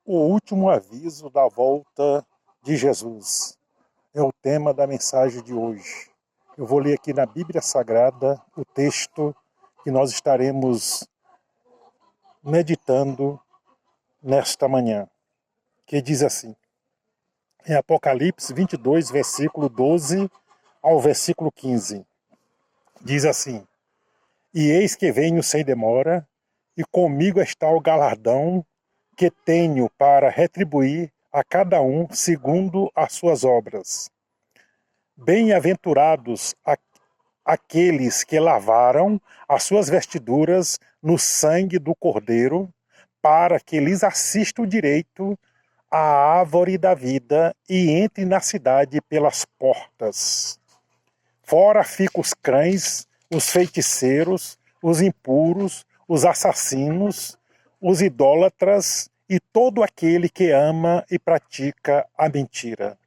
O último aviso da volta de Jesus é o tema da mensagem de hoje. Eu vou ler aqui na Bíblia Sagrada o texto que nós estaremos meditando nesta manhã, que diz assim, em Apocalipse 22, versículo 12 ao versículo 15. Diz assim, e eis que venho sem demora, e comigo está o galardão que tenho para retribuir a cada um segundo as suas obras. Bem-aventurados aqueles que lavaram as suas vestiduras no sangue do Cordeiro, para que lhes assista o direito à árvore da vida e entre na cidade pelas portas. Fora ficam os cães, os feiticeiros, os impuros, os assassinos, os idólatras e todo aquele que ama e pratica a mentira.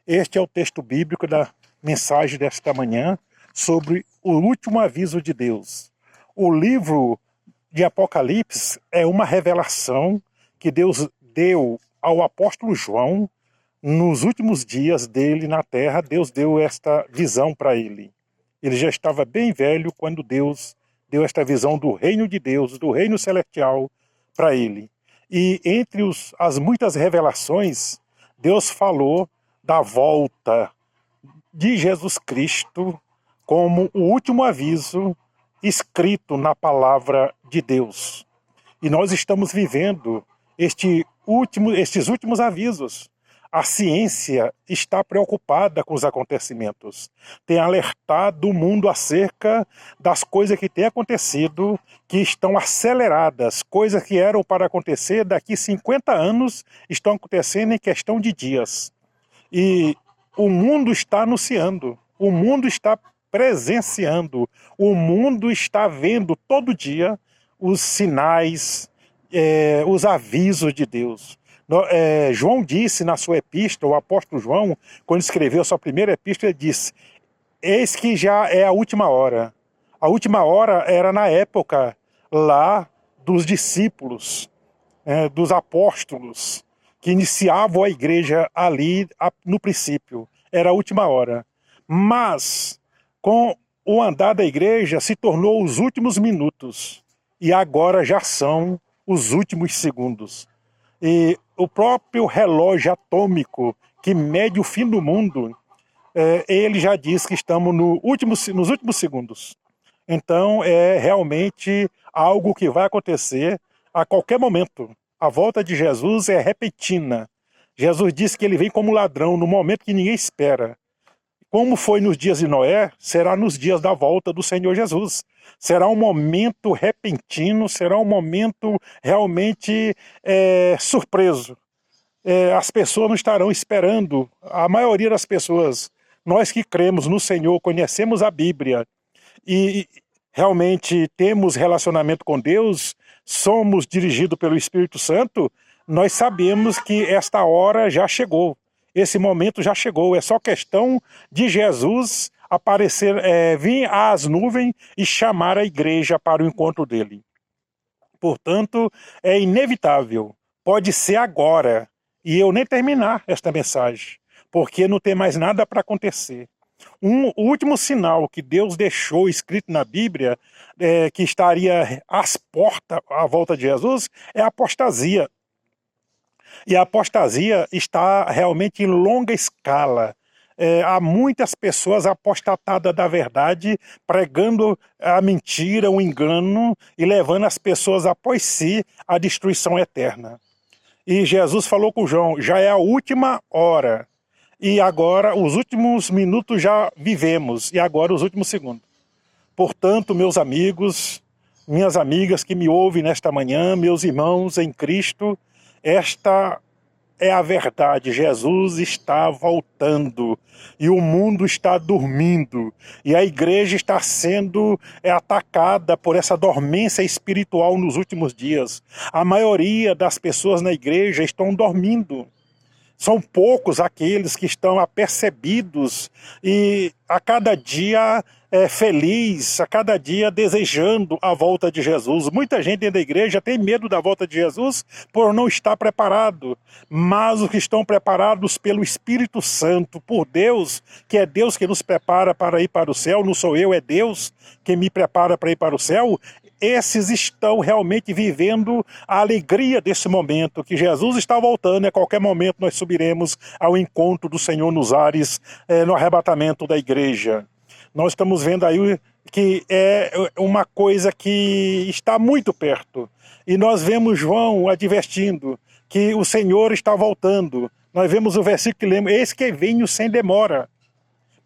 Este é o texto bíblico da mensagem desta manhã sobre o último aviso de Deus. O livro de Apocalipse é uma revelação que Deus deu ao apóstolo João nos últimos dias dele na terra. Deus deu esta visão para ele. Ele já estava bem velho quando Deus deu esta visão do reino de Deus, do reino celestial para ele. E entre as muitas revelações, Deus falou da volta de Jesus Cristo como o último aviso escrito na palavra de Deus. E nós estamos vivendo estes últimos avisos. A ciência está preocupada com os acontecimentos. Tem alertado o mundo acerca das coisas que têm acontecido, que estão aceleradas. Coisas que eram para acontecer daqui 50 anos estão acontecendo em questão de dias. E o mundo está anunciando, o mundo está presenciando, o mundo está vendo todo dia os sinais, os avisos de Deus. João disse na sua epístola, o apóstolo João, quando escreveu a sua primeira epístola, ele disse, eis que já é a última hora. A última hora era na época lá dos discípulos, dos apóstolos, que iniciavam a igreja ali no princípio. Era a última hora. Mas, com o andar da igreja, se tornou os últimos minutos. E agora já são os últimos segundos. E o próprio relógio atômico que mede o fim do mundo, ele já diz que estamos nos últimos segundos. Então é realmente algo que vai acontecer a qualquer momento. A volta de Jesus é repentina. Jesus disse que ele vem como ladrão no momento que ninguém espera. Como foi nos dias de Noé, será nos dias da volta do Senhor Jesus. Será um momento repentino, será um momento realmente surpreso. As pessoas não estarão esperando, a maioria das pessoas, nós que cremos no Senhor, conhecemos a Bíblia e realmente temos relacionamento com Deus, somos dirigidos pelo Espírito Santo, nós sabemos que esta hora já chegou. Esse momento já chegou, é só questão de Jesus aparecer, vir às nuvens e chamar a igreja para o encontro dele. Portanto, é inevitável, pode ser agora, e eu nem terminar esta mensagem, porque não tem mais nada para acontecer. O último sinal que Deus deixou escrito na Bíblia, que estaria às portas à volta de Jesus, é a apostasia. E a apostasia está realmente em longa escala. Há muitas pessoas apostatadas da verdade, pregando a mentira, o engano e levando as pessoas após si à destruição eterna. E Jesus falou com João, já é a última hora. E agora, os últimos minutos já vivemos, e agora os últimos segundos. Portanto, meus amigos, minhas amigas que me ouvem nesta manhã, meus irmãos em Cristo, esta é a verdade, Jesus está voltando e o mundo está dormindo e a igreja está sendo atacada por essa dormência espiritual nos últimos dias. A maioria das pessoas na igreja estão dormindo. São poucos aqueles que estão apercebidos e a cada dia feliz, a cada dia desejando a volta de Jesus. Muita gente dentro da igreja tem medo da volta de Jesus por não estar preparado, mas os que estão preparados pelo Espírito Santo, por Deus, que é Deus que nos prepara para ir para o céu, não sou eu, é Deus que me prepara para ir para o céu, esses estão realmente vivendo a alegria desse momento, que Jesus está voltando e a qualquer momento nós subiremos ao encontro do Senhor nos ares, no arrebatamento da igreja. Nós estamos vendo aí que é uma coisa que está muito perto. E nós vemos João advertindo que o Senhor está voltando. Nós vemos o versículo que lemos: eis que venho sem demora.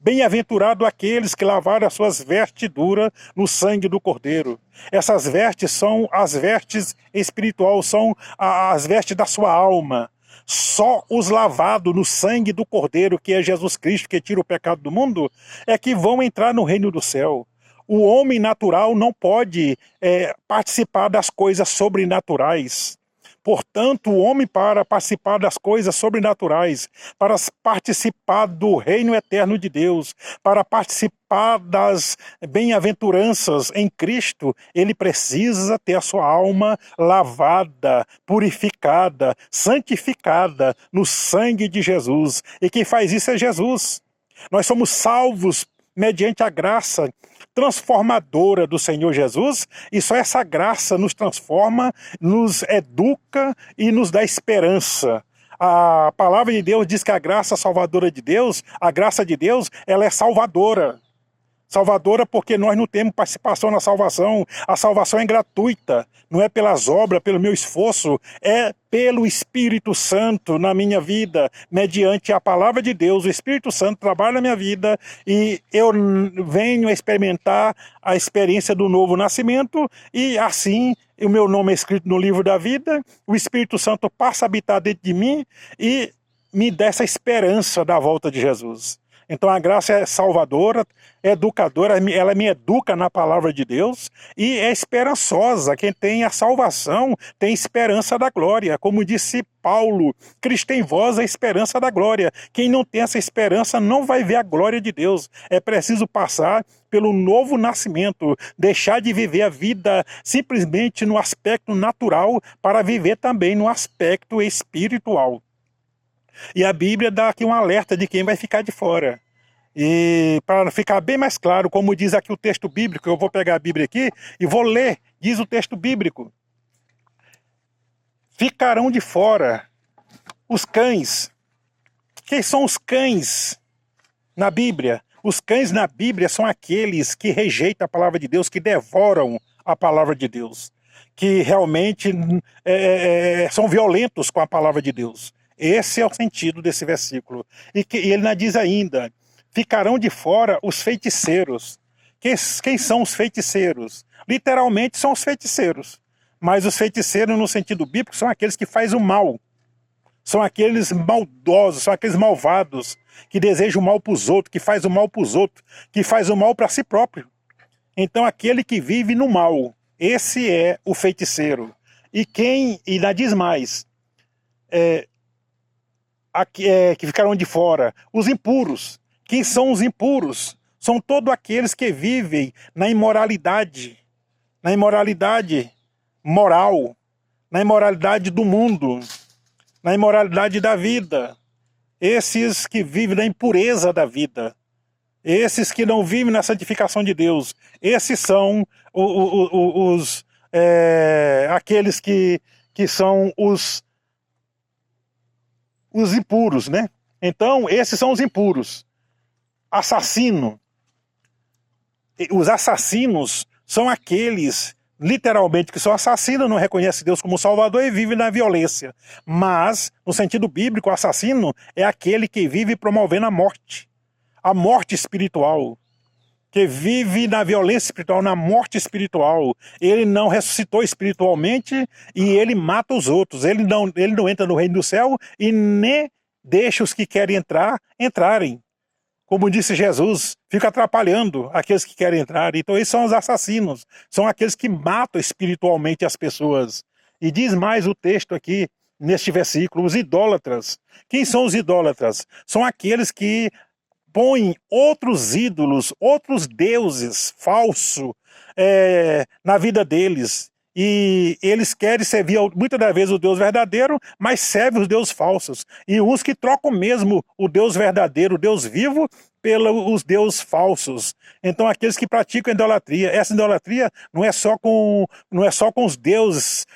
Bem-aventurado aqueles que lavaram as suas vestiduras no sangue do Cordeiro. Essas vestes são as vestes espirituais, são as vestes da sua alma. Só os lavados no sangue do Cordeiro, que é Jesus Cristo, que tira o pecado do mundo, é que vão entrar no reino do céu. O homem natural não pode participar das coisas sobrenaturais. Portanto, o homem, para participar das coisas sobrenaturais, para participar do reino eterno de Deus, para participar das bem-aventuranças em Cristo, ele precisa ter a sua alma lavada, purificada, santificada no sangue de Jesus. E quem faz isso é Jesus. Nós somos salvos mediante a graça transformadora do Senhor Jesus, e só essa graça nos transforma, nos educa e nos dá esperança. A palavra de Deus diz que a graça salvadora de Deus, a graça de Deus, ela é salvadora. Salvadora porque nós não temos participação na salvação. A salvação é gratuita, não é pelas obras, pelo meu esforço, é pelo Espírito Santo na minha vida, mediante a palavra de Deus. O Espírito Santo trabalha na minha vida e eu venho a experimentar a experiência do novo nascimento, e assim o meu nome é escrito no livro da vida, o Espírito Santo passa a habitar dentro de mim e me dá essa esperança da volta de Jesus. Então a graça é salvadora, é educadora, ela me educa na palavra de Deus e é esperançosa. Quem tem a salvação tem esperança da glória. Como disse Paulo, Cristo em vós é a esperança da glória. Quem não tem essa esperança não vai ver a glória de Deus. É preciso passar pelo novo nascimento, deixar de viver a vida simplesmente no aspecto natural para viver também no aspecto espiritual. E a Bíblia dá aqui um alerta de quem vai ficar de fora. E para ficar bem mais claro, como diz aqui o texto bíblico, eu vou pegar a Bíblia aqui e vou ler, diz o texto bíblico: ficarão de fora os cães. Quem são os cães na Bíblia? Os cães na Bíblia são aqueles que rejeitam a palavra de Deus, que devoram a palavra de Deus, que realmente são violentos com a palavra de Deus. Esse é o sentido desse versículo. E ele ainda diz ainda: ficarão de fora os feiticeiros. Quem são os feiticeiros? Literalmente são os feiticeiros. Mas os feiticeiros, no sentido bíblico, são aqueles que fazem o mal. São aqueles maldosos, são aqueles malvados, que desejam o mal para os outros, que faz o mal para os outros, que faz o mal para si próprio. Então aquele que vive no mal, esse é o feiticeiro. E ainda diz mais, que ficarão de fora os impuros. Quem são os impuros? São todos aqueles que vivem na imoralidade moral, na imoralidade do mundo, na imoralidade da vida. Esses que vivem na impureza da vida, esses que não vivem na santificação de Deus, esses são aqueles que são os impuros, né? Então, esses são os impuros. Assassino. Os assassinos são aqueles, literalmente, que são assassinos, não reconhecem Deus como Salvador e vivem na violência. Mas, no sentido bíblico, o assassino é aquele que vive promovendo a morte espiritual, que vive na violência espiritual, na morte espiritual. Ele não ressuscitou espiritualmente e ele mata os outros. Ele não entra no reino do céu e nem deixa os que querem entrar entrarem. Como disse Jesus, fica atrapalhando aqueles que querem entrar. Então esses são os assassinos, são aqueles que matam espiritualmente as pessoas. E diz mais o texto aqui, neste versículo, os idólatras. Quem são os idólatras? São aqueles que põem outros ídolos, outros deuses falsos na vida deles. E eles querem servir muitas das vezes o Deus verdadeiro, mas servem os deuses falsos. E uns que trocam mesmo o Deus verdadeiro, o Deus vivo, pelos deuses falsos. Então aqueles que praticam idolatria, essa idolatria não é só com os deuses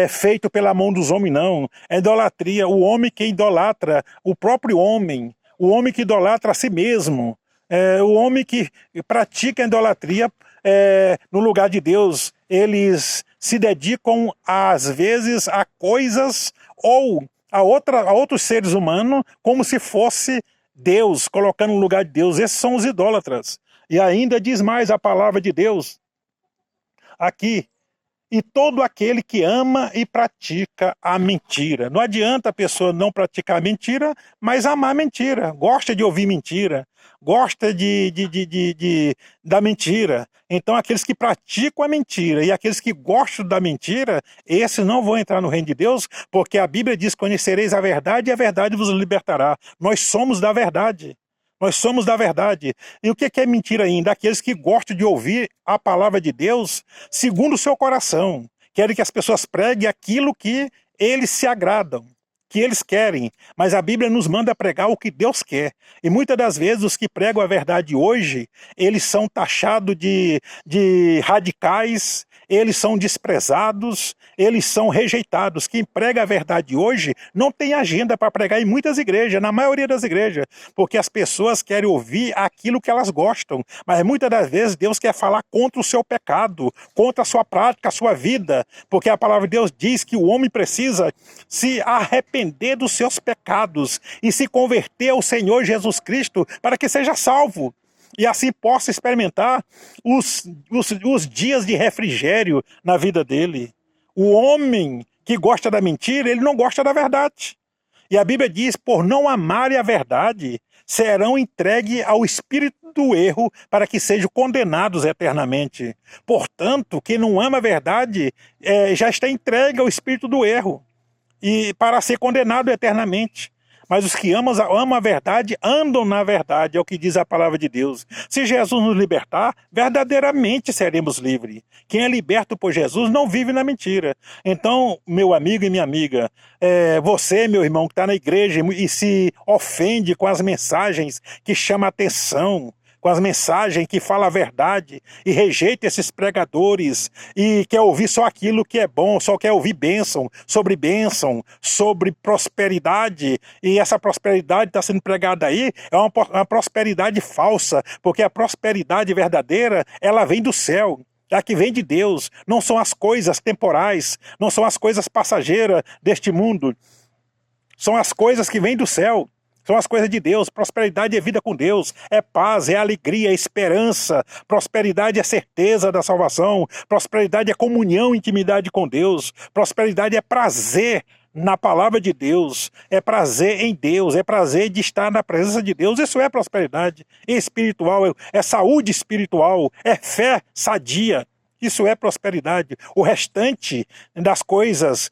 feitos pela mão dos homens, não. É idolatria, o homem que idolatra o próprio homem, o homem que idolatra a si mesmo, o homem que pratica a idolatria no lugar de Deus. Eles se dedicam às vezes a coisas ou a outros seres humanos como se fosse Deus, colocando no lugar de Deus. Esses são os idólatras. E ainda diz mais a palavra de Deus aqui: e todo aquele que ama e pratica a mentira. Não adianta a pessoa não praticar a mentira, mas amar a mentira. Gosta de ouvir mentira, gosta da mentira. Então aqueles que praticam a mentira e aqueles que gostam da mentira, esses não vão entrar no reino de Deus, porque a Bíblia diz: conhecereis a verdade e a verdade vos libertará. Nós somos da verdade. Nós somos da verdade. E o que é mentira ainda? Aqueles que gostam de ouvir a palavra de Deus segundo o seu coração. Querem que as pessoas preguem aquilo que eles se agradam, que eles querem. Mas a Bíblia nos manda pregar o que Deus quer. E muitas das vezes os que pregam a verdade hoje, eles são taxados de radicais, eles são desprezados, eles são rejeitados. Quem prega a verdade hoje não tem agenda para pregar em muitas igrejas, na maioria das igrejas, porque as pessoas querem ouvir aquilo que elas gostam, mas muitas das vezes Deus quer falar contra o seu pecado, contra a sua prática, a sua vida, porque a palavra de Deus diz que o homem precisa se arrepender dos seus pecados e se converter ao Senhor Jesus Cristo para que seja salvo. E assim possa experimentar os dias de refrigério na vida dele. O homem que gosta da mentira, ele não gosta da verdade. E a Bíblia diz: por não amarem a verdade, serão entregues ao espírito do erro para que sejam condenados eternamente. Portanto, quem não ama a verdade já está entregue ao espírito do erro e para ser condenado eternamente. Mas os que amam a verdade, andam na verdade, é o que diz a palavra de Deus. Se Jesus nos libertar, verdadeiramente seremos livres. Quem é liberto por Jesus não vive na mentira. Então, meu amigo e minha amiga, você, meu irmão, que está na igreja e se ofende com as mensagens que chamam a atenção, com as mensagens que falam a verdade e rejeita esses pregadores e quer ouvir só aquilo que é bom, só quer ouvir bênção, sobre prosperidade, e essa prosperidade está sendo pregada aí, é uma prosperidade falsa, porque a prosperidade verdadeira, ela vem do céu. A que vem de Deus, não são as coisas temporais, não são as coisas passageiras deste mundo, são as coisas que vêm do céu. São as coisas de Deus. Prosperidade é vida com Deus, é paz, é alegria, é esperança. Prosperidade é certeza da salvação. Prosperidade é comunhão, intimidade com Deus. Prosperidade é prazer na palavra de Deus, é prazer em Deus, é prazer de estar na presença de Deus. Isso é prosperidade espiritual, é saúde espiritual, é fé sadia. Isso é prosperidade. O restante das coisas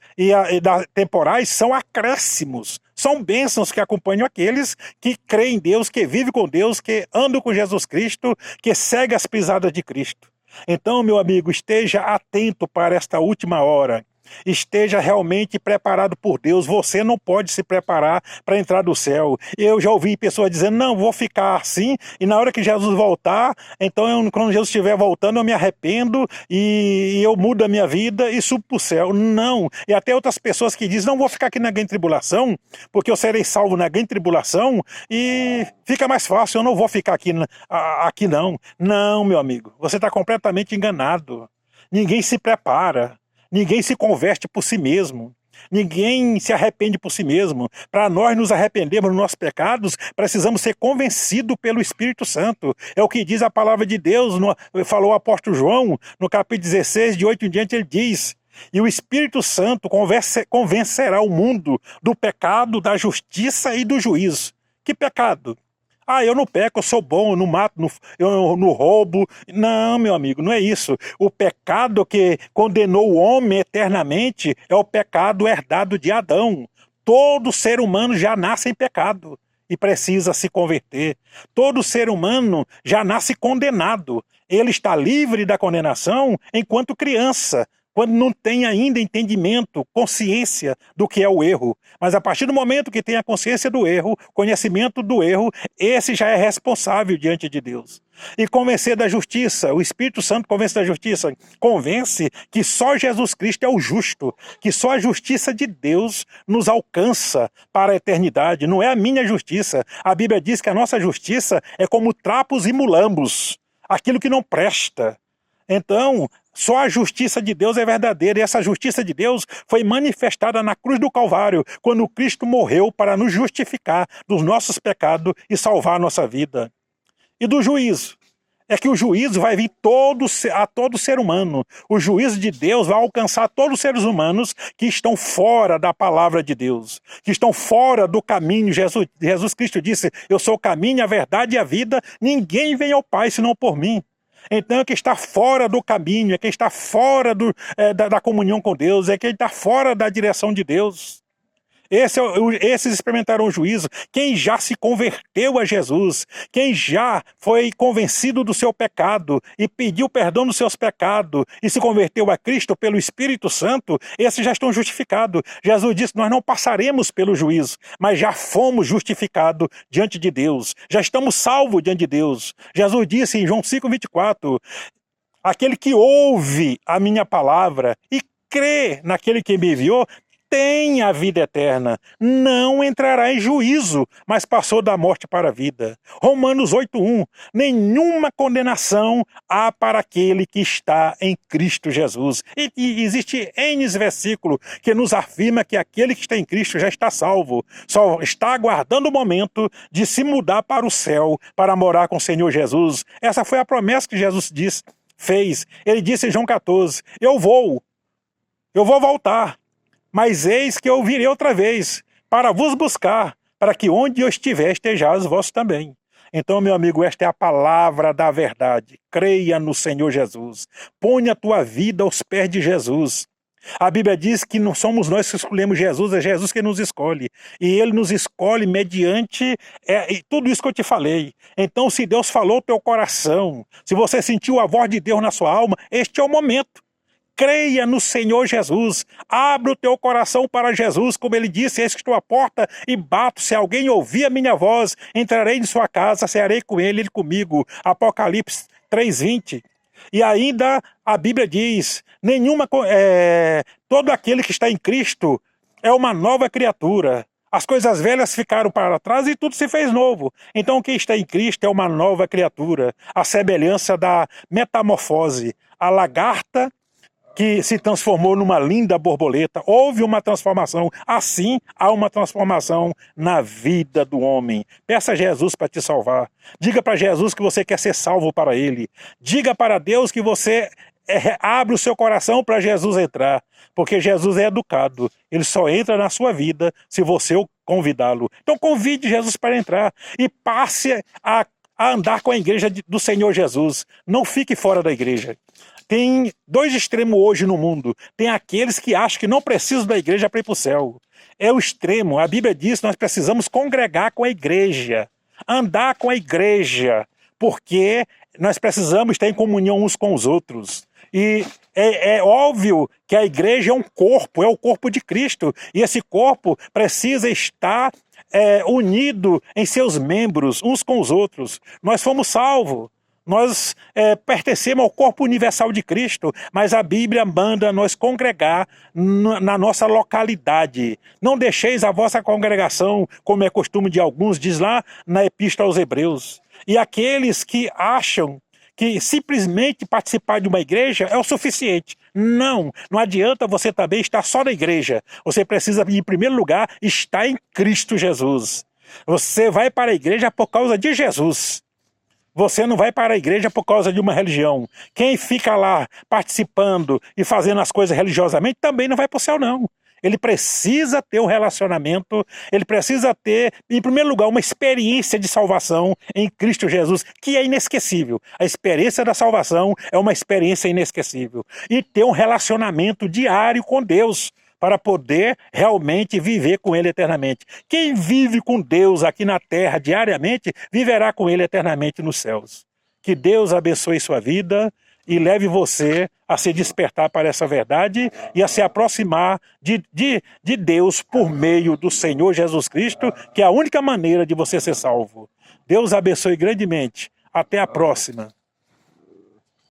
temporais são acréscimos, são bênçãos que acompanham aqueles que creem em Deus, que vivem com Deus, que andam com Jesus Cristo, que seguem as pisadas de Cristo. Então, meu amigo, esteja atento para esta última hora. Esteja realmente preparado por Deus. Você não pode se preparar para entrar no céu. Eu já ouvi pessoas dizendo: não, vou ficar assim, e na hora que Jesus voltar, então quando Jesus estiver voltando, eu me arrependo e eu mudo a minha vida e subo para o céu. Não. E até outras pessoas que dizem: não, vou ficar aqui na grande tribulação, porque eu serei salvo na grande tribulação e fica mais fácil, eu não vou ficar aqui não. Não, meu amigo, você está completamente enganado. Ninguém se prepara. Ninguém se converte por si mesmo. Ninguém se arrepende por si mesmo. Para nós nos arrependermos dos nossos pecados, precisamos ser convencidos pelo Espírito Santo. É o que diz a palavra de Deus, falou o apóstolo João, no capítulo 16, de 8 em diante, ele diz: e o Espírito Santo convencerá o mundo do pecado, da justiça e do juízo. Que pecado? Ah, eu não peco, eu sou bom, eu não mato, eu não roubo. Não, meu amigo, não é isso. O pecado que condenou o homem eternamente é o pecado herdado de Adão. Todo ser humano já nasce em pecado. e precisa se converter. Todo ser humano já nasce condenado. Ele está livre da condenação enquanto criança, quando não tem ainda entendimento, consciência do que é o erro. Mas a partir do momento que tem a consciência do erro, conhecimento do erro, esse já é responsável diante de Deus. E convencer da justiça, o Espírito Santo convence da justiça, convence que só Jesus Cristo é o justo, que só a justiça de Deus nos alcança para a eternidade, não é a minha justiça. A Bíblia diz que a nossa justiça é como trapos e mulambos, aquilo que não presta. Então, só a justiça de Deus é verdadeira, e essa justiça de Deus foi manifestada na cruz do Calvário, quando Cristo morreu para nos justificar dos nossos pecados e salvar a nossa vida. E do juízo? É que o juízo vai vir a todo ser humano. O juízo de Deus vai alcançar todos os seres humanos que estão fora da palavra de Deus, que estão fora do caminho. Jesus Cristo disse, eu sou o caminho, a verdade e a vida, ninguém vem ao Pai senão por mim. Então é quem está fora do caminho, é quem está fora da comunhão com Deus, é quem está fora da direção de Deus. Esses experimentaram o juízo. Quem já se converteu a Jesus, quem já foi convencido do seu pecado e pediu perdão dos seus pecados e se converteu a Cristo pelo Espírito Santo, esses já estão justificados. Jesus disse, nós não passaremos pelo juízo, mas já fomos justificados diante de Deus, já estamos salvos diante de Deus. Jesus disse em João 5,24, aquele que ouve a minha palavra e crê naquele que me enviou, tem a vida eterna, não entrará em juízo, mas passou da morte para a vida. Romanos 8,1, nenhuma condenação há para aquele que está em Cristo Jesus. E existe N versículo que nos afirma que aquele que está em Cristo já está salvo, só está aguardando o momento de se mudar para o céu, para morar com o Senhor Jesus. Essa foi a promessa que Jesus fez. Ele disse em João 14, eu vou voltar. Mas eis que eu virei outra vez, para vos buscar, para que onde eu estiver estejais vós também. Então, meu amigo, esta é a palavra da verdade. Creia no Senhor Jesus. Ponha a tua vida aos pés de Jesus. A Bíblia diz que não somos nós que escolhemos Jesus, é Jesus que nos escolhe. E Ele nos escolhe mediante tudo isso que eu te falei. Então, se Deus falou ao teu coração, se você sentiu a voz de Deus na sua alma, este é o momento. Creia no Senhor Jesus, abre o teu coração para Jesus, como ele disse, eis que estou à porta e bato, se alguém ouvir a minha voz, entrarei em sua casa, cearei com ele comigo. Apocalipse 3,20. E ainda a Bíblia diz, todo aquele que está em Cristo é uma nova criatura. As coisas velhas ficaram para trás e tudo se fez novo. Então quem está em Cristo é uma nova criatura, a semelhança da metamorfose. A lagarta que se transformou numa linda borboleta, houve uma transformação, assim há uma transformação na vida do homem. Peça a Jesus para te salvar, diga para Jesus que você quer ser salvo para Ele, diga para Deus que você abre o seu coração para Jesus entrar, porque Jesus é educado, Ele só entra na sua vida se você o convidá-lo. Então convide Jesus para entrar e passe a andar com a igreja do Senhor Jesus, não fique fora da igreja. Tem dois extremos hoje no mundo. Tem aqueles que acham que não precisam da igreja para ir para o céu. É o extremo. A Bíblia diz que nós precisamos congregar com a igreja, andar com a igreja, porque nós precisamos estar em comunhão uns com os outros. E é óbvio que a igreja é um corpo, é o corpo de Cristo. E esse corpo precisa estar unido em seus membros, uns com os outros. Nós fomos salvos. Nós pertencemos ao corpo universal de Cristo, mas a Bíblia manda nós congregar na nossa localidade. Não deixeis a vossa congregação, como é costume de alguns, diz lá na Epístola aos Hebreus. E aqueles que acham que simplesmente participar de uma igreja é o suficiente. Não adianta você também estar só na igreja. Você precisa, em primeiro lugar, estar em Cristo Jesus. Você vai para a igreja por causa de Jesus. Você não vai para a igreja por causa de uma religião. Quem fica lá participando e fazendo as coisas religiosamente também não vai para o céu, não. Ele precisa ter um relacionamento, ele precisa ter, em primeiro lugar, uma experiência de salvação em Cristo Jesus, que é inesquecível. A experiência da salvação é uma experiência inesquecível. E ter um relacionamento diário com Deus, para poder realmente viver com Ele eternamente. Quem vive com Deus aqui na terra diariamente, viverá com Ele eternamente nos céus. Que Deus abençoe sua vida e leve você a se despertar para essa verdade e a se aproximar de Deus por meio do Senhor Jesus Cristo, que é a única maneira de você ser salvo. Deus abençoe grandemente. Até a próxima.